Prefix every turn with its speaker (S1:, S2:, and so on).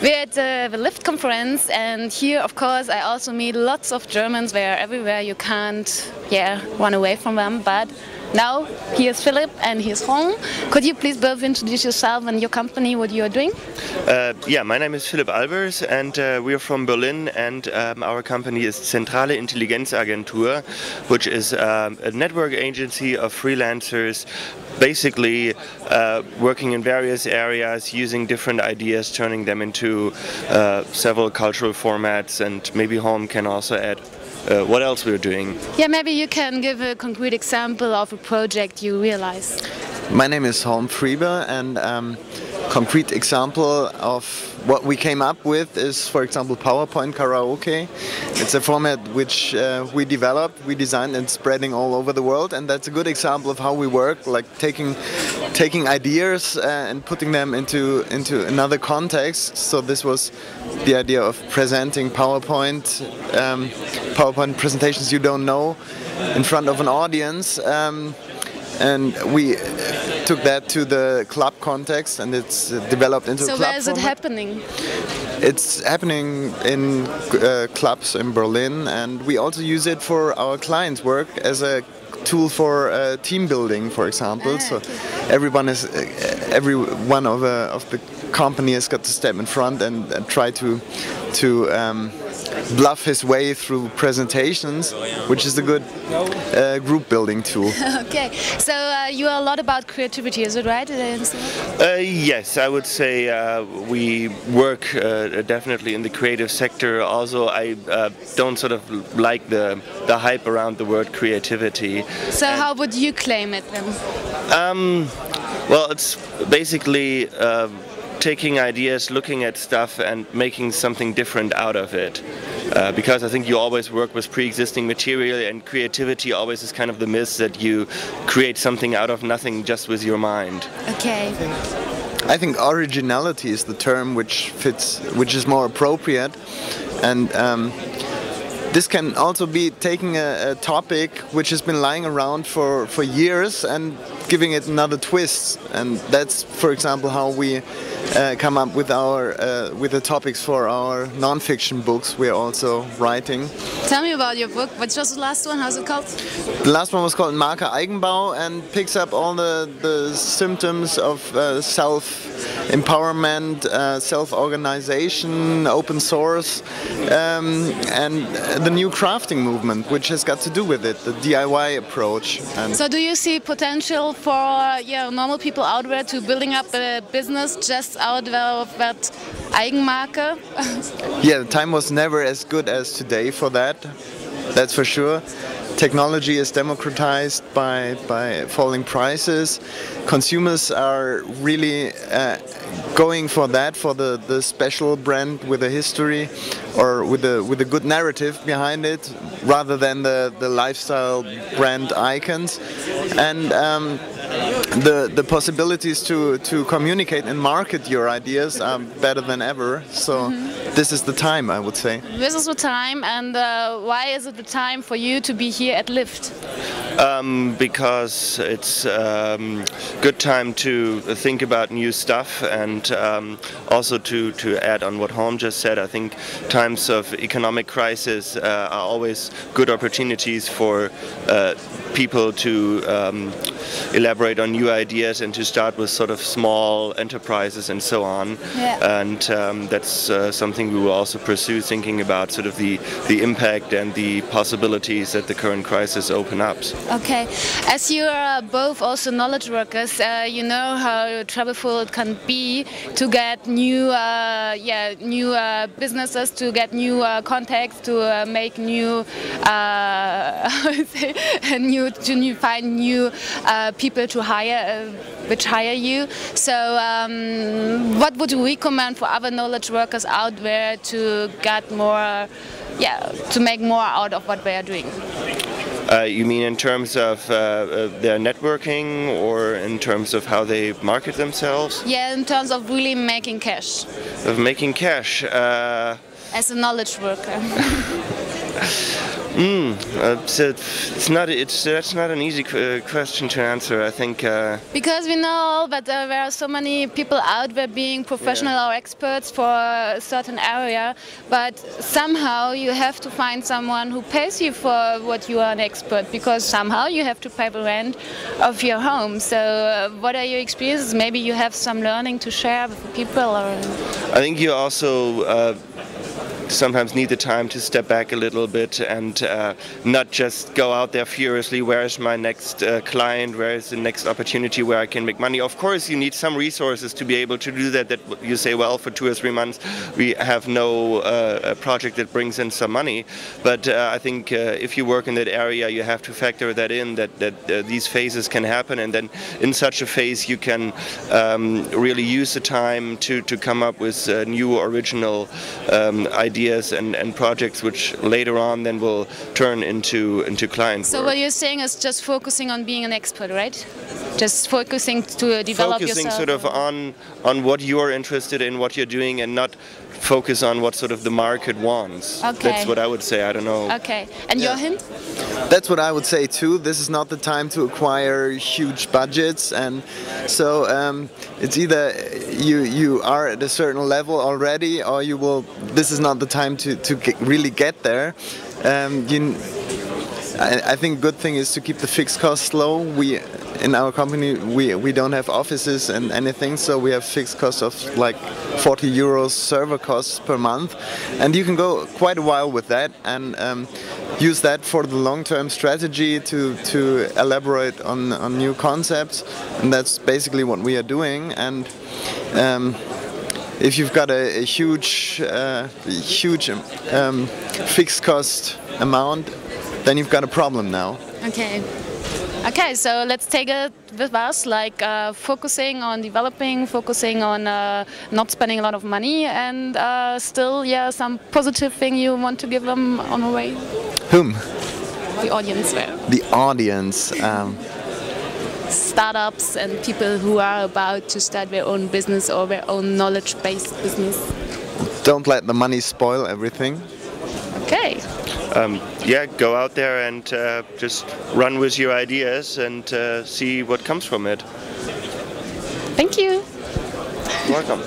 S1: We're at the LIFT conference, and here, of course, I also meet lots of Germans. They are everywhere. You can't, run away from them. But now, here's Philipp and here's Holm. Could you please both introduce yourself and your company, what you are doing?
S2: My name is Philipp Albers, and we are from Berlin, and our company is Zentrale Intelligenz Agentur, which is a network agency of freelancers, basically working in various areas, using different ideas, turning them into several cultural formats, and maybe Holm can also add what else we're doing.
S1: Yeah, maybe you can give a concrete example of a project you realized.
S3: My name is HolFriebe, and concrete example of what we came up with is, for example, PowerPoint karaoke. It's a format which we developed, we designed, and spreading all over the world, and that's a good example of how we work, like taking ideas and putting them into another context. So this was the idea of presenting PowerPoint presentations you don't know in front of an audience. And we took that to the club context, and it's developed into a club
S1: So where is it
S3: format.
S1: happening?
S3: It's happening in clubs in Berlin, and we also use it for our clients' work as a tool for team building, for example. So every one of the company has got to step in front and try to bluff his way through presentations, which is a good group building tool.
S1: Okay, so you are a lot about creativity, is it right?
S2: Yes, I would say we work definitely in the creative sector. Also, I don't sort of like the hype around the word creativity.
S1: So how would you claim it then?
S2: Well, it's basically taking ideas, looking at stuff, and making something different out of it. Because I think you always work with pre-existing material, and creativity always is kind of the myth that you create something out of nothing just with your mind.
S1: Okay.
S3: I think originality is the term which fits, which is more appropriate, and this can also be taking a topic which has been lying around for years and giving it another twist, and that's, for example, how we come up with the topics for our non-fiction books we're also writing.
S1: Tell me about your book. What was the last one? How's it called?
S3: The last one was called Marke Eigenbau, and picks up all the symptoms of self-empowerment, self-organization, open source, and the new crafting movement, which has got to do with it, the DIY approach. And
S1: so do you see potential for normal people out there to building up a business just out of that Eigenmarke?
S3: Yeah, the time was never as good as today for that. That's for sure. Technology is democratized by falling prices. Consumers are really going for that, for the special brand with a history or with a good narrative behind it, rather than the lifestyle brand icons. And the possibilities to communicate and market your ideas are better than ever. So this is the time, I would say.
S1: This is the time, and why is it the time for you to be here at LIFT?
S2: Because it's good time to think about new stuff, and also to add on what Holm just said. I think times of economic crisis are always good opportunities for people to elaborate on new ideas and to start with sort of small enterprises and so on.
S1: Yeah.
S2: And that's something we will also pursue, thinking about sort of the impact and the possibilities that the current crisis open up.
S1: Okay, as you are both also knowledge workers, you know how troubleful it can be to get new businesses, to get new contacts, to make new, find new people to hire, which hire you. So, what would you recommend for other knowledge workers out there to get more, to make more out of what they are doing?
S2: You mean in terms of their networking, or in terms of how they market themselves?
S1: Yeah, in terms of really making cash.
S2: Of making cash.
S1: As a knowledge worker.
S2: That's not an easy question to answer. I think
S1: because we know that there are so many people out there being professional or experts for a certain area, but somehow you have to find someone who pays you for what you are an expert, because somehow you have to pay the rent of your home. So what are your experiences? Maybe you have some learning to share with the people. Or
S2: I think you also sometimes need the time to step back a little bit and not just go out there furiously. Where is my next client? Where is the next opportunity where I can make money? Of course, you need some resources to be able to do that. That you say, well, for 2 or 3 months we have no project that brings in some money. But I think if you work in that area, you have to factor that in. That these phases can happen, and then in such a phase you can really use the time to come up with new original ideas and projects which later on then will turn into client
S1: So
S2: work.
S1: what you're saying is just focusing on being an expert, right? Just focusing to develop
S2: focusing
S1: yourself.
S2: sort of on what you're interested in, what you're doing, and not focus on what sort of the market wants.
S1: Okay.
S2: That's what I would say. I don't know.
S1: Okay. And your hint?
S3: That's what I would say too. This is not the time to acquire huge budgets, and so it's either you are at a certain level already, or you will. This is not the time to really get there. I think a good thing is to keep the fixed costs low. In our company we don't have offices and anything, so we have fixed costs of like 40 euros server costs per month, and you can go quite a while with that and use that for the long-term strategy to elaborate on new concepts, and that's basically what we are doing. And if you've got a huge fixed cost amount, then you've got a problem now.
S1: Okay, so let's take it with us, like focusing on developing, focusing on not spending a lot of money, and still, some positive thing you want to give them on the way?
S3: Whom?
S1: The audience there.
S3: The audience.
S1: Startups and people who are about to start their own business or their own knowledge-based business.
S3: Don't let the money spoil everything.
S1: Okay.
S2: Go out there and just run with your ideas and see what comes from it.
S1: Thank you.
S2: You're welcome.